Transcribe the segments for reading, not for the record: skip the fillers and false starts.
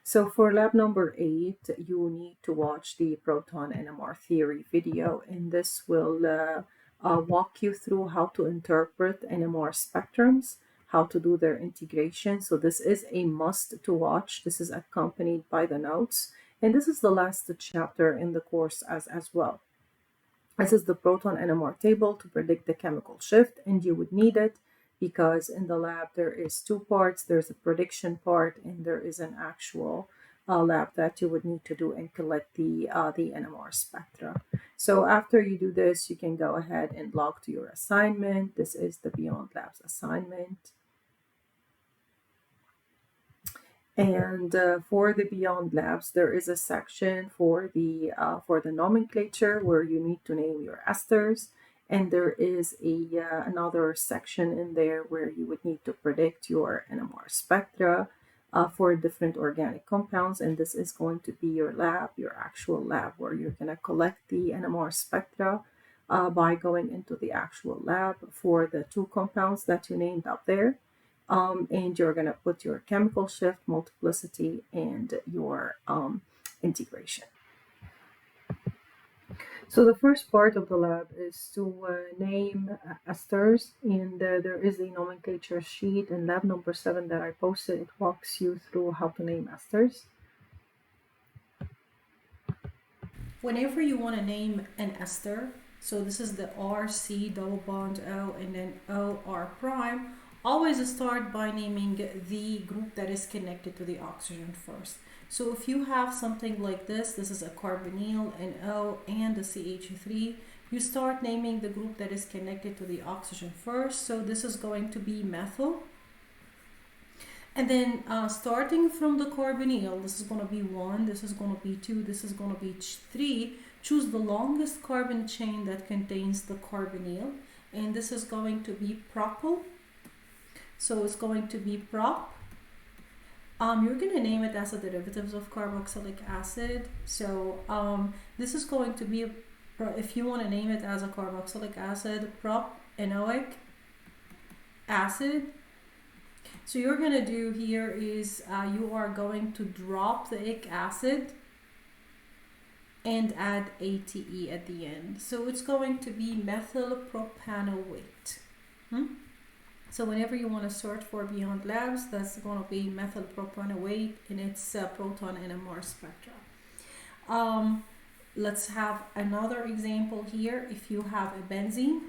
So for lab number 8, you need to watch the proton NMR theory video, and this will walk you through how to interpret NMR spectrums, how to do their integration. So this is a must to watch. This is accompanied by the notes, and this is the last chapter in the course as well. This is the proton NMR table to predict the chemical shift, and you would need it because in the lab there is two parts. There's a prediction part, and there is an actual lab that you would need to do and collect the NMR spectra. So after you do this, you can go ahead and log to your assignment. This is the Beyond Labs assignment. And for the Beyond Labs, there is a section for the nomenclature where you need to name your esters, and there is another section in there where you would need to predict your NMR spectra for different organic compounds. And this is going to be your lab, your actual lab, where you're going to collect the NMR spectra by going into the actual lab for the two compounds that you named up there. And you're going to put your chemical shift, multiplicity, and your integration. So the first part of the lab is to name esters, and there is a nomenclature sheet in lab number 7 that I posted. It walks you through how to name esters. Whenever you want to name an ester, so this is the RC double bond O and then OR prime, always start by naming the group that is connected to the oxygen first. So if you have something like this is a carbonyl, an O, and a CH3, you start naming the group that is connected to the oxygen first. So this is going to be methyl. And then starting from the carbonyl, this is going to be 1, this is going to be 2, this is going to be 3. Choose the longest carbon chain that contains the carbonyl, and this is going to be propyl. So it's going to be prop. You're going to name it as a derivative of carboxylic acid. So this is going to be, if you want to name it as a carboxylic acid, propanoic acid. So you're going to do here is you are going to drop the ic acid and add ATE at the end. So it's going to be methyl propanoate. So whenever you want to search for Beyond Labs, that's going to be methyl propanoate in its proton NMR spectra. Let's have another example here. If you have a benzene,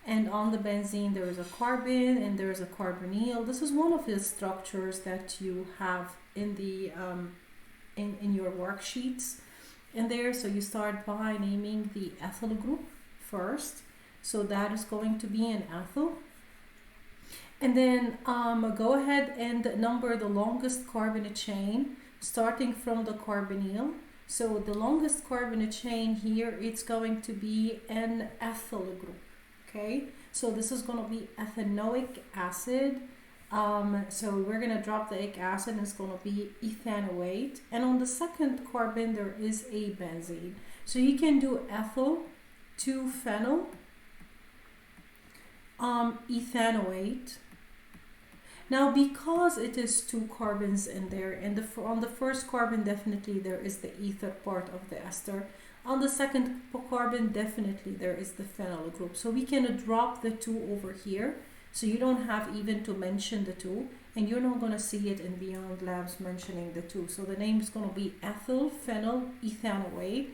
and on the benzene there is a carbon and there is a carbonyl. This is one of the structures that you have in the in your worksheets in there. So you start by naming the ethyl group first. So that is going to be an ethyl. And then go ahead and number the longest carbon chain starting from the carbonyl. So the longest carbon chain here, it's going to be an ethyl group. Okay, so this is going to be ethanoic acid. So we're going to drop the ic acid and it's going to be ethanoate. And on the second carbon, there is a benzene. So you can do ethyl to phenyl, ethanoate. Now, because it is two carbons in there, and on the first carbon, definitely there is the ether part of the ester. On the second carbon, definitely there is the phenyl group. So we can drop the 2 over here. So you don't have even to mention the 2, and you're not going to see it in Beyond Labs mentioning the 2. So the name is going to be ethyl phenyl ethanoate.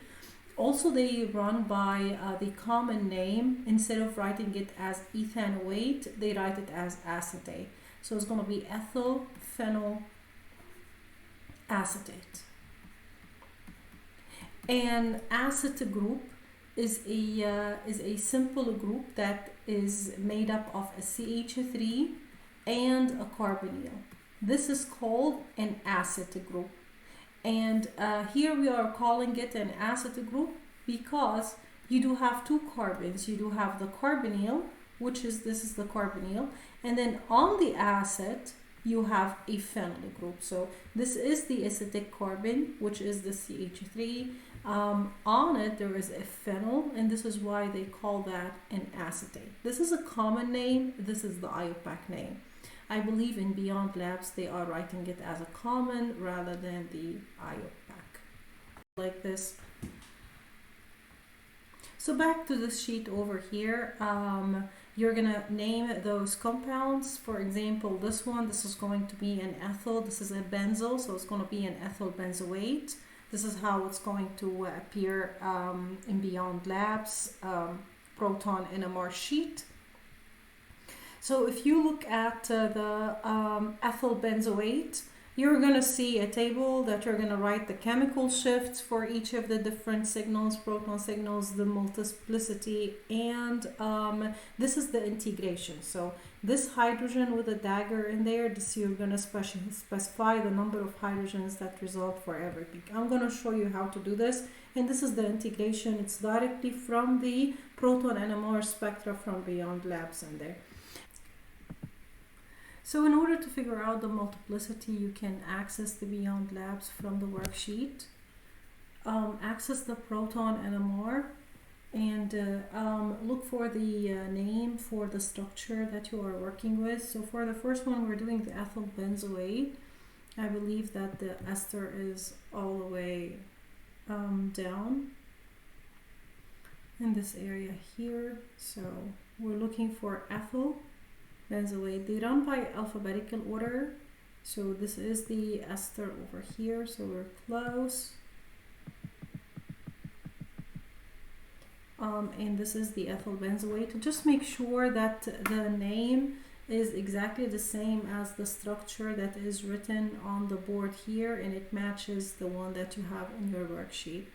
Also, they run by the common name. Instead of writing it as ethanoate, they write it as acetate. So it's going to be ethyl phenyl acetate. An acid group is a simple group that is made up of a CH3 and a carbonyl. This is called an acid group. And here we are calling it an acid group because you do have 2 carbons. You do have the carbonyl, which is, this is the carbonyl, and then on the acid you have a phenyl group. So this is the acidic carbon, which is the CH3. On it there is a phenyl, and this is why they call that an acetate. This is a common name, this is the IUPAC name. I believe in Beyond Labs they are writing it as a common rather than the IO pack. Like this. So back to this sheet over here, you're gonna name those compounds. For example, this one, this is going to be an ethyl, this is a benzyl, so it's gonna be an ethyl benzoate. This is how it's going to appear in Beyond Labs proton NMR sheet. So if you look at the ethyl benzoate, you're going to see a table that you're going to write the chemical shifts for each of the different signals, proton signals, the multiplicity, and this is the integration. So this hydrogen with a dagger in there, this you're going to specify the number of hydrogens that result for every peak. I'm going to show you how to do this, and this is the integration. It's directly from the proton NMR spectra from Beyond Labs in there. So in order to figure out the multiplicity, you can access the Beyond Labs from the worksheet. Access the proton NMR and look for the name for the structure that you are working with. So for the first one, we're doing the ethyl benzoate. I believe that the ester is all the way down in this area here. So we're looking for ethyl benzoate. They run by alphabetical order, so this is the ester over here, so we're close. And this is the ethyl benzoate. Just make sure that the name is exactly the same as the structure that is written on the board here, and it matches the one that you have in your worksheet.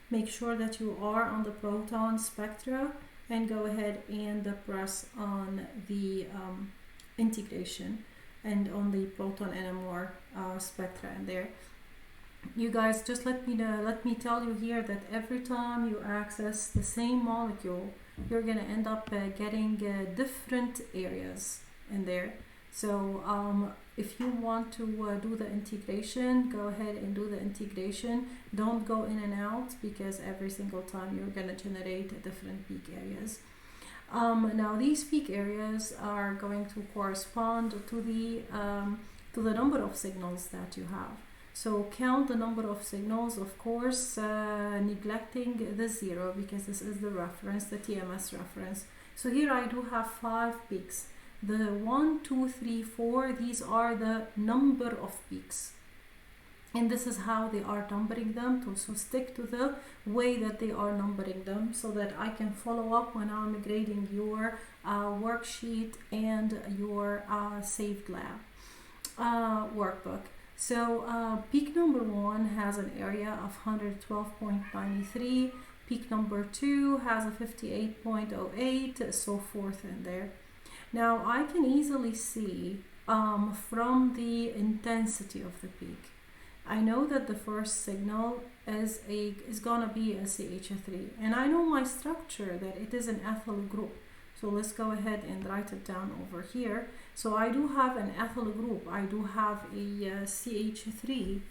Make sure that you are on the proton spectra and go ahead and press on the integration and on the proton NMR spectra in there. You guys, just let me tell you here that every time you access the same molecule, you're gonna end up getting different areas in there. So if you want to do the integration, go ahead and do the integration. Don't go in and out, because every single time you're going to generate different peak areas. Now these peak areas are going to correspond to the number of signals that you have. So count the number of signals, of course, neglecting the 0, because this is the reference, the TMS reference. So here I do have 5 peaks. The 1, 2, 3, 4, these are the number of peaks. And this is how they are numbering them. So stick to the way that they are numbering them, so that I can follow up when I'm grading your worksheet and your saved lab workbook. So peak number 1 has an area of 112.93. Peak number 2 has a 58.08, so forth in there. Now I can easily see from the intensity of the peak, I know that the first signal is gonna be a CH3, and I know my structure, that it is an ethyl group. So let's go ahead and write it down over here. So I do have an ethyl group. I do have a CH3.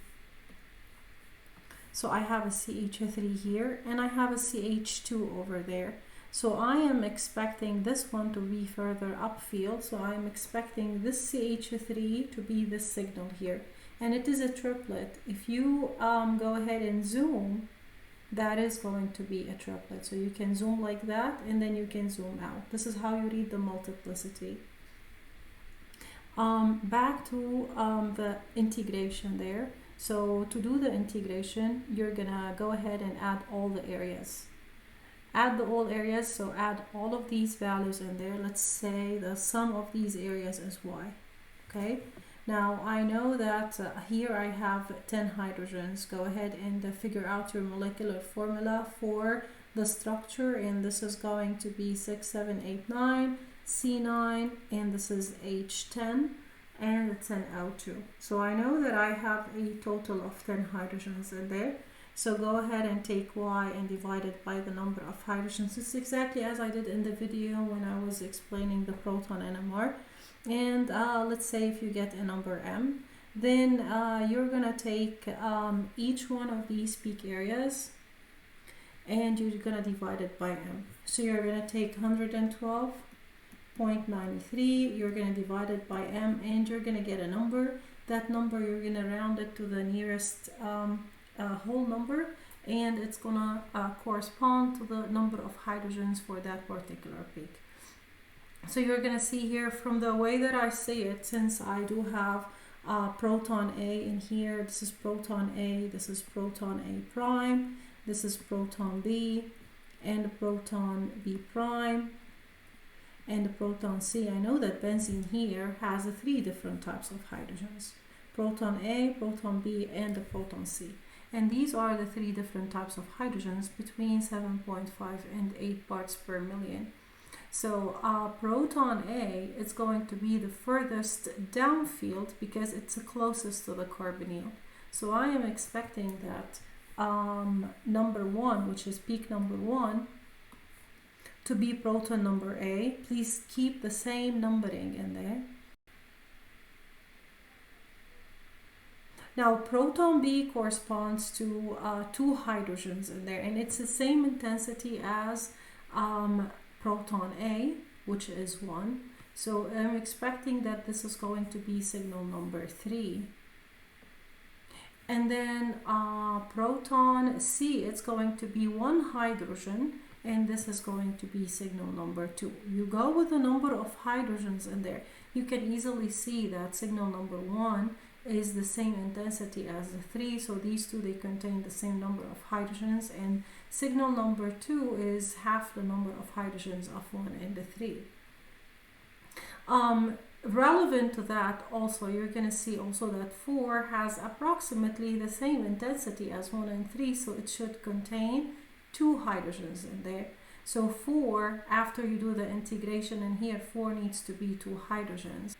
So I have a CH3 here, and I have a CH2 over there. So I am expecting this one to be further upfield. So I am expecting this CH3 to be this signal here. And it is a triplet. If you go ahead and zoom, that is going to be a triplet. So you can zoom like that, and then you can zoom out. This is how you read the multiplicity. Back to the integration there. So to do the integration, you're gonna go ahead and add all the areas. Add all areas, so add all of these values in there. Let's say the sum of these areas is y. Okay. Now I know that here I have 10 hydrogens. Go ahead and figure out your molecular formula for the structure, and this is going to be 6, 7, 8, 9, C9, and this is H10, and it's an O2. So I know that I have a total of 10 hydrogens in there. So go ahead and take y and divide it by the number of hydrogens. It's exactly as I did in the video when I was explaining the proton NMR. And let's say if you get a number m, then you're gonna take each one of these peak areas and you're gonna divide it by m. So you're gonna take 112 0.93. You're going to divide it by m, and you're going to get a number. That number, you're going to round it to the nearest whole number, and it's going to correspond to the number of hydrogens for that particular peak. So you're going to see here from the way that I see it, since I do have proton A in here, this is proton A, this is proton A prime, this is proton B, and proton B prime, and the proton C. I know that benzene here has three different types of hydrogens: proton A, proton B, and the proton C. And these are the three different types of hydrogens between 7.5 and 8 parts per million. So proton A is going to be the furthest downfield because it's the closest to the carbonyl. So I am expecting that number 1, which is peak number 1, to be proton number A. Please keep the same numbering in there. Now proton B corresponds to 2 hydrogens in there, and it's the same intensity as proton A, which is 1. So I'm expecting that this is going to be signal number 3. And then proton C, it's going to be 1 hydrogen, and this is going to be signal number 2. You go with the number of hydrogens in there. You can easily see that signal number 1 is the same intensity as the 3, so these two, they contain the same number of hydrogens, and signal number 2 is half the number of hydrogens of 1 and the 3. Relevant to that also, you're going to see also that 4 has approximately the same intensity as 1 and 3, so it should contain 2 hydrogens in there. So 4, after you do the integration in here, 4 needs to be 2 hydrogens.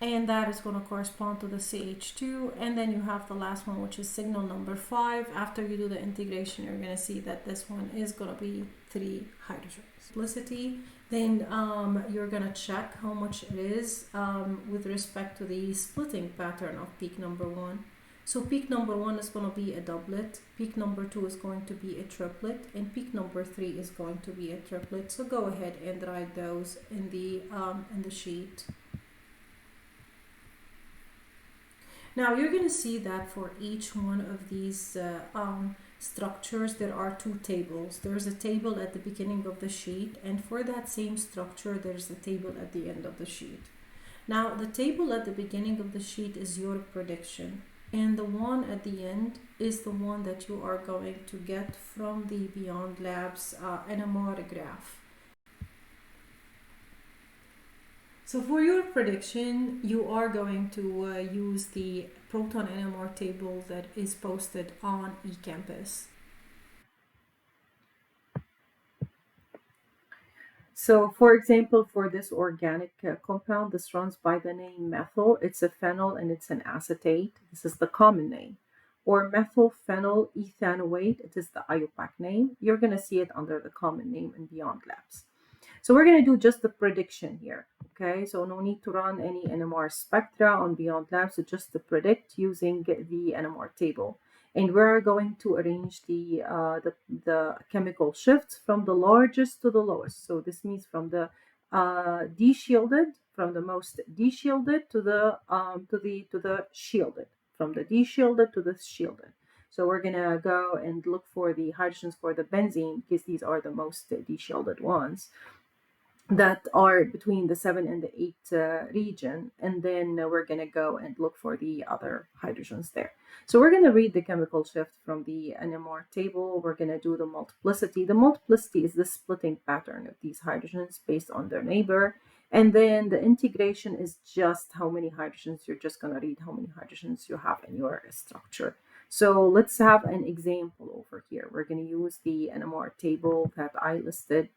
And that is going to correspond to the CH2. And then you have the last one, which is signal number 5. After you do the integration, you're going to see that this one is going to be 3 hydrogens. Simplicity. Then you're going to check how much it is with respect to the splitting pattern of peak number 1. So peak number 1 is going to be a doublet, peak number 2 is going to be a triplet, and peak number 3 is going to be a triplet. So go ahead and write those in the sheet. Now you're going to see that for each one of these structures, there are 2 tables. There's a table at the beginning of the sheet, and for that same structure, there's a table at the end of the sheet. Now the table at the beginning of the sheet is your prediction, and the one at the end is the one that you are going to get from the Beyond Labs NMR graph. So for your prediction, you are going to use the proton NMR table that is posted on eCampus. So for example, for this organic compound, this runs by the name methyl. It's a phenyl and it's an acetate. This is the common name. Or methylphenyl ethanoate, it is the IUPAC name. You're going to see it under the common name in Beyond Labs. So we're going to do just the prediction here, okay? So no need to run any NMR spectra on Beyond Labs, so just to predict using the NMR table. And we're going to arrange the chemical shifts from the largest to the lowest. So this means from the deshielded, from the most deshielded to the shielded, from the deshielded to the shielded. So we're going to go and look for the hydrogens for the benzene, because these are the most deshielded ones that are between the 7 and the 8 region, and then we're going to go and look for the other hydrogens there. So we're going to read the chemical shift from the NMR table. We're going to do the multiplicity. The multiplicity is the splitting pattern of these hydrogens based on their neighbor, and then the integration is just how many hydrogens. You're just going to read how many hydrogens you have in your structure. So let's have an example over here. We're going to use the NMR table that I listed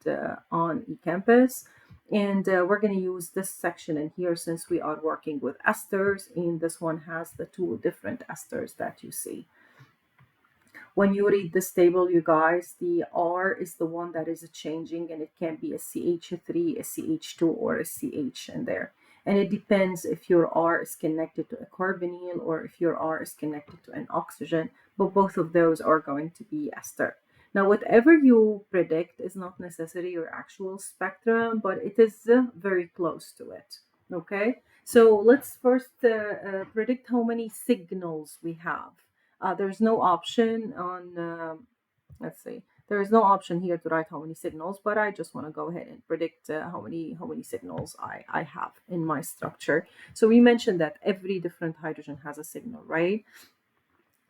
on eCampus, and we're going to use this section in here since we are working with esters, and this one has the 2 different esters that you see. When you read this table, you guys, the R is the one that is changing, and it can be a CH3, a CH2, or a CH in there. And it depends if your R is connected to a carbonyl or if your R is connected to an oxygen, but both of those are going to be ester. Now, whatever you predict is not necessarily your actual spectrum, but it is very close to it. Okay, so let's first predict how many signals we have. There's no option on, let's see, there is no option here to write how many signals, but I just want to go ahead and predict how many signals I have in my structure. So we mentioned that every different hydrogen has a signal, right?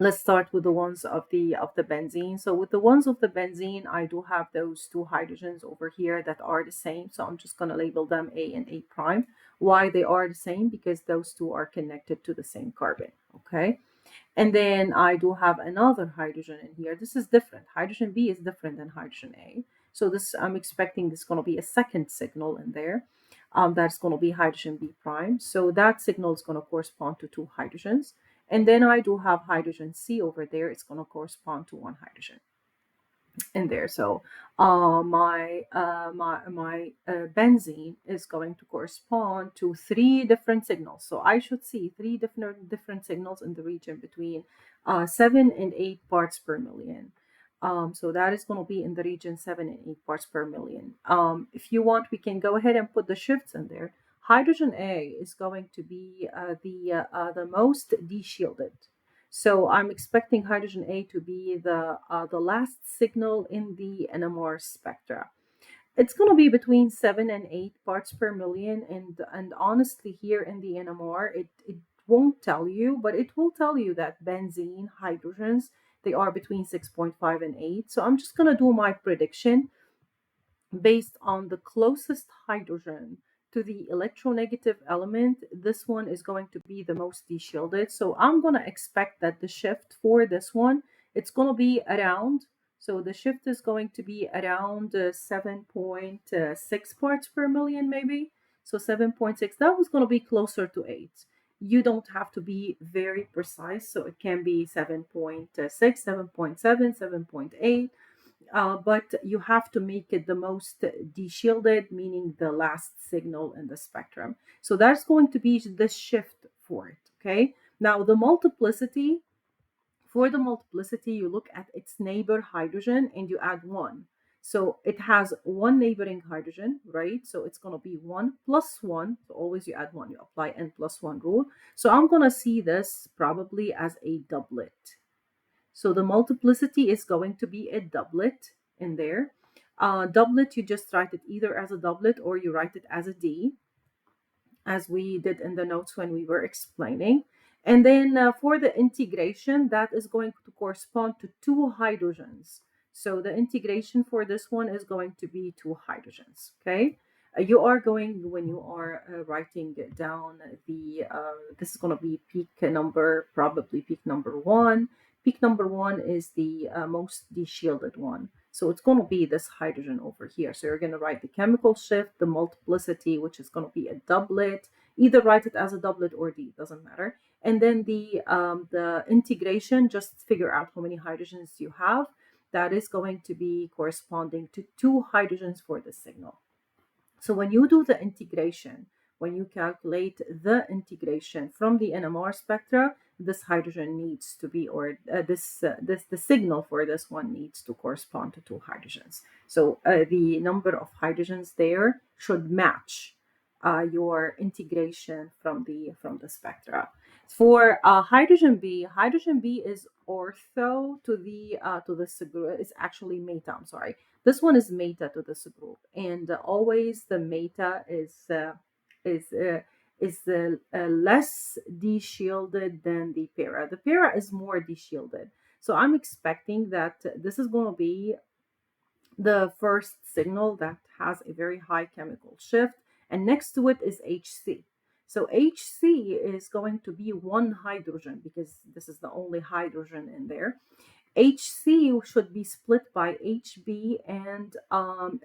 Let's start with the ones of the benzene. So with the ones of the benzene, I do have those two hydrogens over here that are the same. So I'm just going to label them A and A prime. Why they are the same? Because those two are connected to the same carbon. Okay. And then I do have another hydrogen in here. This is different. Hydrogen B is different than hydrogen A. So this, I'm expecting this going to be a second signal in there. That's going to be hydrogen B prime. So that signal is going to correspond to two hydrogens. And then I do have hydrogen C over there. It's going to correspond to one hydrogen in there. So my benzene is going to correspond to three different signals. So I should see three different signals in the region between 7 and 8 parts per million. So that is going to be in the region 7 and 8 parts per million. If you want, we can go ahead and put the shifts in there. Hydrogen A is going to be the most deshielded. So I'm expecting hydrogen A to be the last signal in the NMR spectra. It's going to be between 7 and 8 parts per million, and honestly, here in the NMR, it won't tell you, but it will tell you that benzene hydrogens, they are between 6.5 and 8. So I'm just going to do my prediction based on the closest hydrogen to the electronegative element. This one is going to be the most deshielded. So I'm going to expect that the shift for this one, it's going to be around, so the shift is going to be around 7.6 parts per million, maybe. So 7.6, that was going to be closer to 8. You don't have to be very precise. So it can be 7.6, 7.7, 7.8. But you have to make it the most deshielded, meaning the last signal in the spectrum. So that's going to be the shift for it. Okay. Now the multiplicity, for the multiplicity, you look at its neighbor hydrogen and you add one. So it has one neighboring hydrogen, right? So it's going to be 1 plus 1. So always you add one, you apply n+1 rule. So I'm going to see this probably as a doublet. So the multiplicity is going to be a doublet in there. Doublet, you just write it either as a doublet or you write it as a D, as we did in the notes when we were explaining. And then for the integration, that is going to correspond to two hydrogens. So the integration for this one is going to be two hydrogens, okay? You are going, when you are writing down this is going to be peak number, probably peak number 1. Peak number 1 is the most deshielded one. So it's going to be this hydrogen over here. So you're going to write the chemical shift, the multiplicity, which is going to be a doublet. Either write it as a doublet or D, doesn't matter. And then the integration, just figure out how many hydrogens you have. That is going to be corresponding to two hydrogens for the signal. So when you do the integration, when you calculate the integration from the NMR spectra, this hydrogen needs to be, or the signal for this one needs to correspond to two hydrogens. So the number of hydrogens there should match your integration from the spectra. For hydrogen B is ortho to this group. It's actually meta. I'm sorry. This one is meta to this group, and always the meta is uh, less deshielded than the para. The para is more deshielded. So I'm expecting that this is going to be the first signal that has a very high chemical shift, and next to it is HC. So HC is going to be one hydrogen because this is the only hydrogen in there. HC should be split by HB, and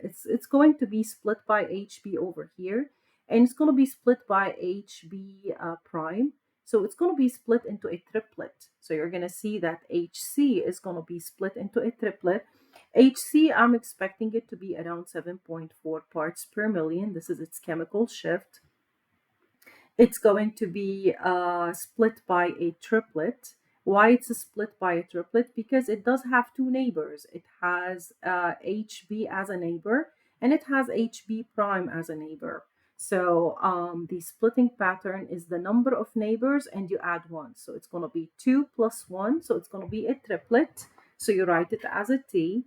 it's going to be split by HB over here, and it's going to be split by HB prime. So it's going to be split into a triplet. So you're going to see that HC is going to be split into a triplet. HC, I'm expecting it to be around 7.4 parts per million. This is its chemical shift. It's going to be split by a triplet. Why it's split by a triplet? Because it does have two neighbors. It has HB as a neighbor, and it has HB prime as a neighbor. So the splitting pattern is the number of neighbors and you add one. So it's going to be 2 plus 1. So it's going to be a triplet. So you write it as a T.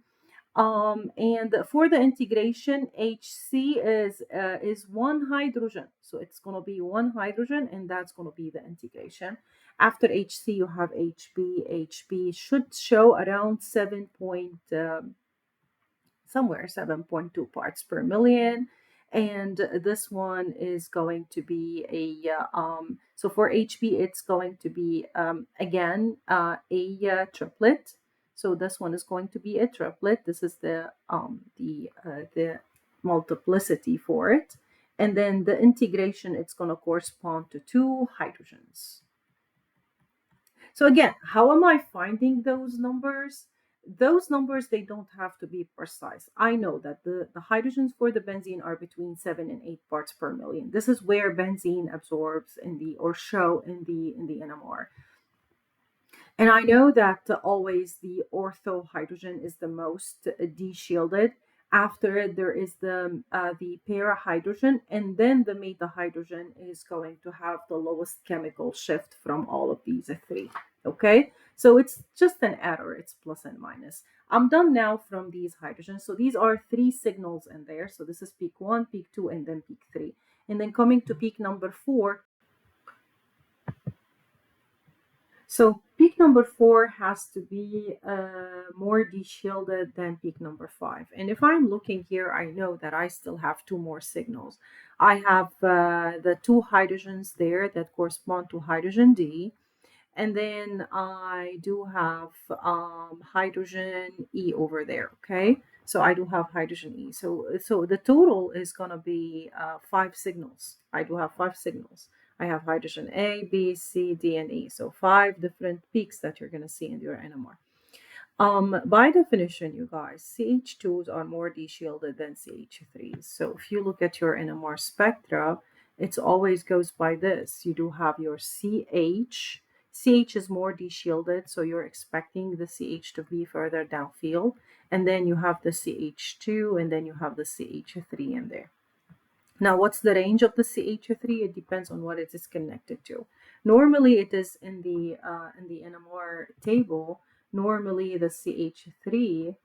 And for the integration, HC is one hydrogen. So it's going to be one hydrogen, and that's going to be the integration. After HC, you have HB. HB should show around 7 point, somewhere 7.2 parts per million. And this one is going to be so for HB, it's going to be, again, a triplet. So this one is going to be a triplet. This is the multiplicity for it. And then the integration, it's going to correspond to two hydrogens. So again, how am I finding those numbers? Those numbers, they don't have to be precise. I know that the hydrogens for the benzene are between 7 and 8 parts per million. This is where benzene absorbs in the, or show in the NMR. And I know that always the ortho hydrogen is the most de-shielded. After it, there is the para hydrogen, and then the meta hydrogen is going to have the lowest chemical shift from all of these three. Okay, so it's just an error. It's plus and minus. I'm done now from these hydrogens. So these are three signals in there. So this is peak 1, peak 2, and then peak 3. And then coming to peak number 4, so peak number 4 has to be more de-shielded than peak number 5. And if I'm looking here, I know that I still have two more signals. I have the two hydrogens there that correspond to hydrogen D. And then I do have hydrogen E over there, okay? So I do have hydrogen E. So the total is going to be 5 signals. I do have 5 signals. I have hydrogen A, B, C, D, and E. So 5 different peaks that you're going to see in your NMR. By definition, you guys, CH2s are more de-shielded than CH3s. So if you look at your NMR spectra, it always goes by this. You do have your CH. CH is more de-shielded, so you're expecting the CH to be further downfield. And then you have the CH2, and then you have the CH3 in there. Now, what's the range of the CH3? It depends on what it is connected to. Normally, it is in the NMR table. Normally, the CH3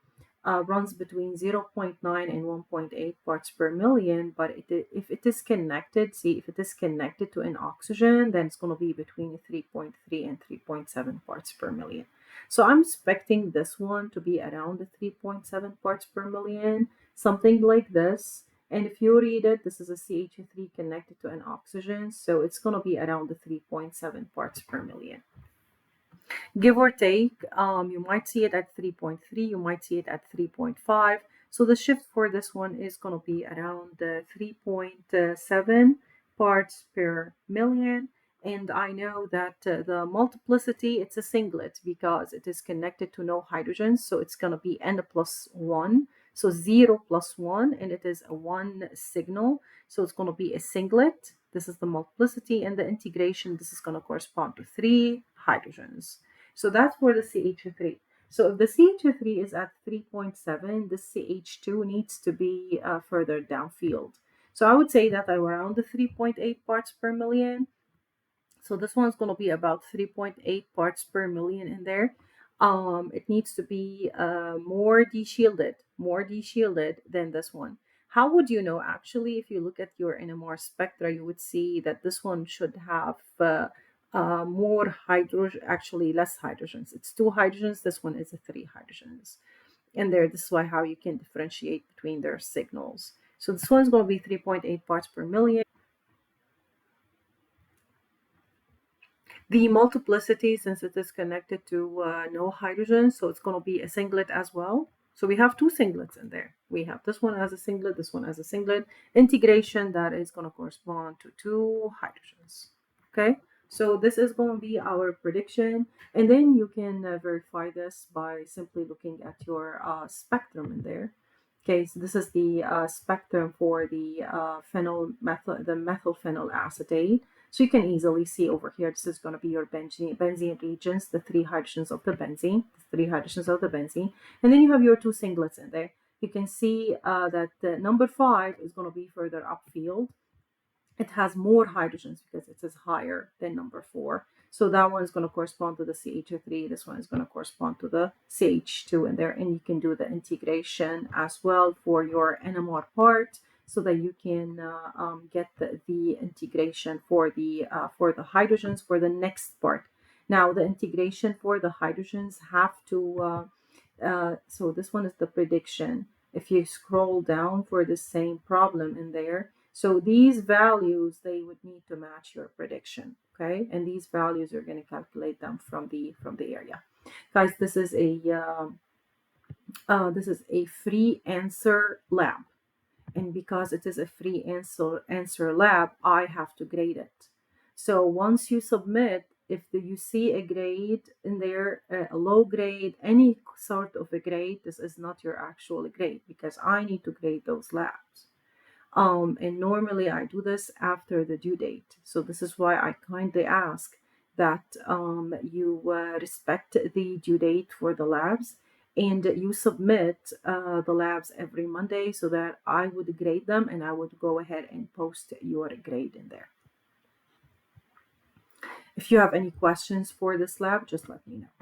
runs between 0.9 and 1.8 parts per million. But if it is connected, see, if it is connected to an oxygen, then it's going to be between 3.3 and 3.7 parts per million. So I'm expecting this one to be around the 3.7 parts per million, something like this. And if you read it, this is a CH3 connected to an oxygen, so it's going to be around the 3.7 parts per million. Give or take, you might see it at 3.3, you might see it at 3.5. So the shift for this one is going to be around 3.7 parts per million. And I know that the multiplicity, it's a singlet because it is connected to no hydrogens. So it's going to be n plus 1. So 0 plus 1, and it is a 1 signal. So it's going to be a singlet. This is the multiplicity, and the integration, this is going to correspond to 3 hydrogens. So that's for the CH3. So if the CH3 is at 3.7, the CH2 needs to be further downfield. So I would say that around the 3.8 parts per million. So this one's going to be about 3.8 parts per million in there. It needs to be more de-shielded than this one. How would you know? Actually, if you look at your NMR spectra, you would see that this one should have more hydrogen, actually less hydrogens. It's 2 hydrogens. This one is a 3 hydrogens. And there, this is why how you can differentiate between their signals. So this one's going to be 3.8 parts per million. The multiplicity, since it is connected to no hydrogen, so it's going to be a singlet as well. So we have 2 singlets in there. We have this one as a singlet, this one as a singlet. Integration, that is going to correspond to 2 hydrogens. Okay, so this is going to be our prediction. And then you can verify this by simply looking at your spectrum in there. Okay, so this is the spectrum for the the methylphenyl acetate. So you can easily see over here, this is going to be your benzene regions, the three hydrogens of the benzene, and then you have your two singlets in there. You can see that number 5 is going to be further upfield. It has more hydrogens because it is higher than number 4. So that one is going to correspond to the CH3. This one is going to correspond to the CH2 in there. And you can do the integration as well for your NMR part so that you can get the integration for the hydrogens for the next part. Now, the integration for the hydrogens have to, so this one is the prediction. If you scroll down for the same problem in there, so these values, they would need to match your prediction, okay? And these values, you're going to calculate them from the area. Guys, this is a free answer lab. And because it is a free answer lab, I have to grade it. So once you submit, if you see a grade in there, a low grade, any sort of a grade, this is not your actual grade because I need to grade those labs. And normally I do this after the due date. So this is why I kindly ask that you respect the due date for the labs and you submit the labs every Monday so that I would grade them and I would go ahead and post your grade in there. If you have any questions for this lab, just let me know.